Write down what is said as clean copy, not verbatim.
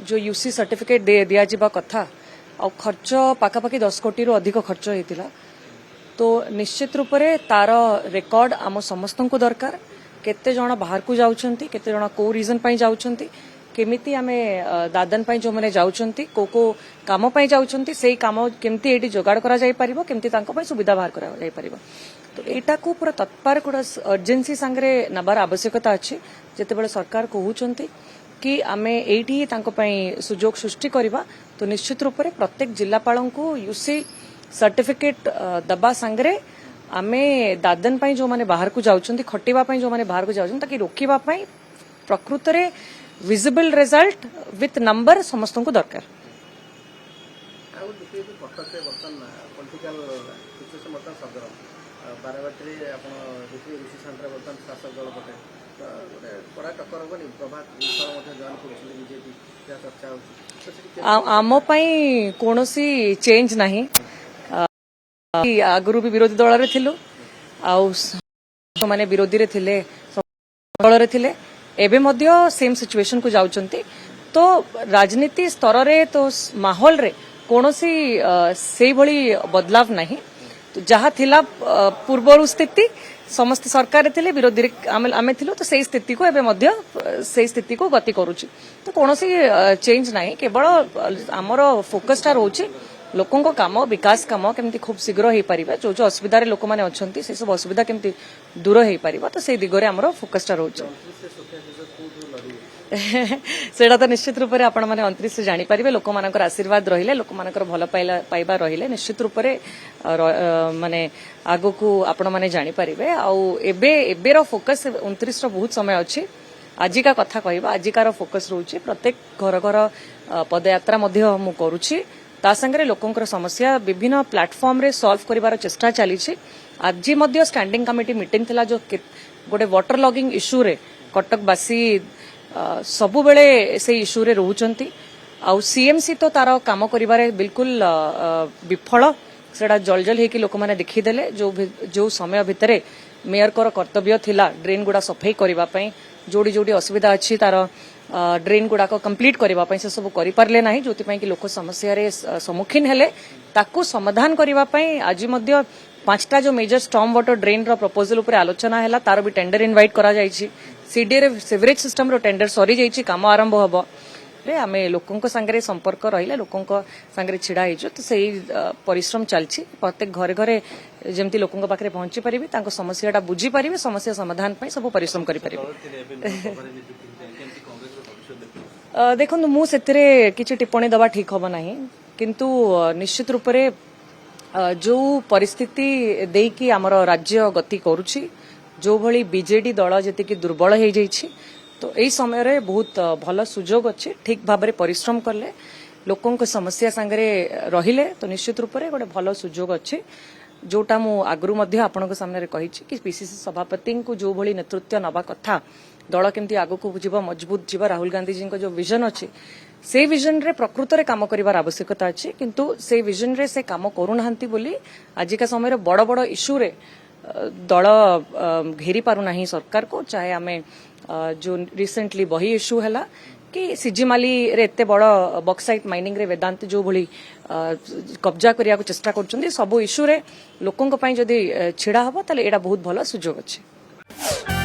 जो UC certificate दिया जावा कथा आ खर्च पाखापाखि 10 कोटी रु अधिक खर्च होता तो निश्चित रूप से तार रेकर्ड आम समस्त को दरकार केते जण बाहर को जाउछंती केते जण को रीजन पई जाउछंती केमिति आमे दादन पई जो माने जाउछंती को काम पई जाउछंती सेही काम केमिति एटी जोगाड़ करा जाई परिबो केमिति तांको पई सुविधा बाहर करा जाई परिबो तो एटा को पूरा तत्पर गुड़ा अर्जेन्सी सांगरे नबार आवश्यकता अछि जेते बेले सरकार कहउछंती कि आमे एटी तांको पई सुजोग सृष्टि करबा तो निश्चित रूप से प्रत्येक जिल्लापाल को यूसी सर्टिफिकेट दबा सांगरे आमे दादन पई जो माने बाहर को जाउछंती खटिबा पई जो माने बाहर को जाउछंती ताकि रोकिबा पई प्रकृत रे विजिबल रिजल्ट विथ नंबर समस्त को दरकार आम पई कोनोसी चेंज नहीं आगुरु भी विरोधी दल रे थिलु आउ माने विरोधी रे थिले दल रे थिले एबे मध्य सेम सिचुएशन को जाउचंती तो राजनीति स्तर रे तो माहौल रे कोनोसी सेही भली बदलाव नहीं तो जहाँ थिला पूर्व स्थिति समस्त सरकार थिले विरोधी आमे थिलु तो सेही स्थिति को एबे मध्य सेही स्थिति को गति करूची तो कोनोसी चेंज नहीं केवल आमर फोकसटा रहउची लोकों को काम विकास काम केमती खूब शीघ्र हो पारिबा जो जो असुविधा रे लोक माने अछंती से सब असुविधा केमती दूर हो पारिबा तो से दिगरे हमरो फोकसटा रहउची सेटा तो निश्चित रूप से आपण माने 29 से जानि परिबे लोक मानकर आशीर्वाद रहिले लोक मानकर भल पाइबा रहिले निश्चित रूप से माने आगो को आपण माने जानि परिबे आ एबे रो फोकस 29 रो बहुत समय अछि आजिका कथा कहबा आजिकार फोकस रहउची प्रत्येक घर घर पदयात्रा मध्य मु करूची ता संगे लोकंकर समस्या विभिन्न प्लेटफॉर्म रे सॉल्व करिवार चेष्टा चली आज मध्य स्टैंडिंग कमिटी मीटिंग थिला जो गोटे वाटर लॉगिंग इश्यू रे कटकवासी सबु बेले से इश्यू रे रहउचंती आ सीएमसी तो तार काम करिवारे बिल्कुल विफल सेडा जलजल हेकी लोक माने देखि देले जो समय भितरे मेयर कर कर्तव्य थिला ड्रेन गुडा सफाई करिवा पई जोडी जोडी असुविधा अछि तार ड्रेन गुडा को कंप्लीट करबा पई से सब करि परले नाही जोति पई कि लोक समस्या रे सम्मुखीन हेले ताकू समाधान करबा पई आज मध्य 5टा जो मेजर स्टॉर्म वाटर ड्रेन रो प्रपोजल ऊपर आलोचना हैला तार भी टेंडर इनवाइट करा जायछि सीडीए रे सीवरेज सिस्टम रो टेंडर सरी जायछि काम आरंभ हबो रे आमे लोकन को संगे संपर्क रहिले लोकन को संगे छिडा हिजो तो सेही परिश्रम चलछि प्रत्येक घरे घरे जेमति लोकन को पाखरे पहुंची परिबे तांको समस्याटा बुझी परिबे समस्या समाधान पई सब परिश्रम करि परिबे देखो मु सेतिरे किछि टिप्पणी दबा ठीक होबो नाही किंतु निश्चित रूप रे जो परिस्थिति देकी आमर राज्य गति करुछि जो भली बीजेडी दल जति कि दुर्बल हो जाइछि तो एई समय रे बहुत भल सुजोग अछि ठीक भाबरे परिश्रम करले लोकों को समस्या संगे रहिले तो निश्चित रूप से गोटे भल सुजोग अछि जोटा मु आगरु मध्य आपनक सामने रे कहिछि कि पीसीसी सभापति को जो भली नेतृत्व नबा कथा दल केमती आगो को जीव मजबूत जीव राहुल गांधी जी को जो विजन अछि से विजन रे प्रकृत रे काम करिवार आवश्यकता अछि किंतु से विजन रे से काम करूनांती बोली आजिका समय रे बड़ बड़ इश्यू रे दल घेरी पारु नाही सरकार को चाहे आमे जो रिसेंटली वही इश्यू हैला कि सिजिमाली रे एते बड़ बॉक्साइट माइनिंग रे वेदांत जो भली कब्जा करिया को चेष्टा करछन्ती सब इश्यू रे लोकन को पई जदी छिडा हबो ताले एडा बहुत भलो सुजोग अछि।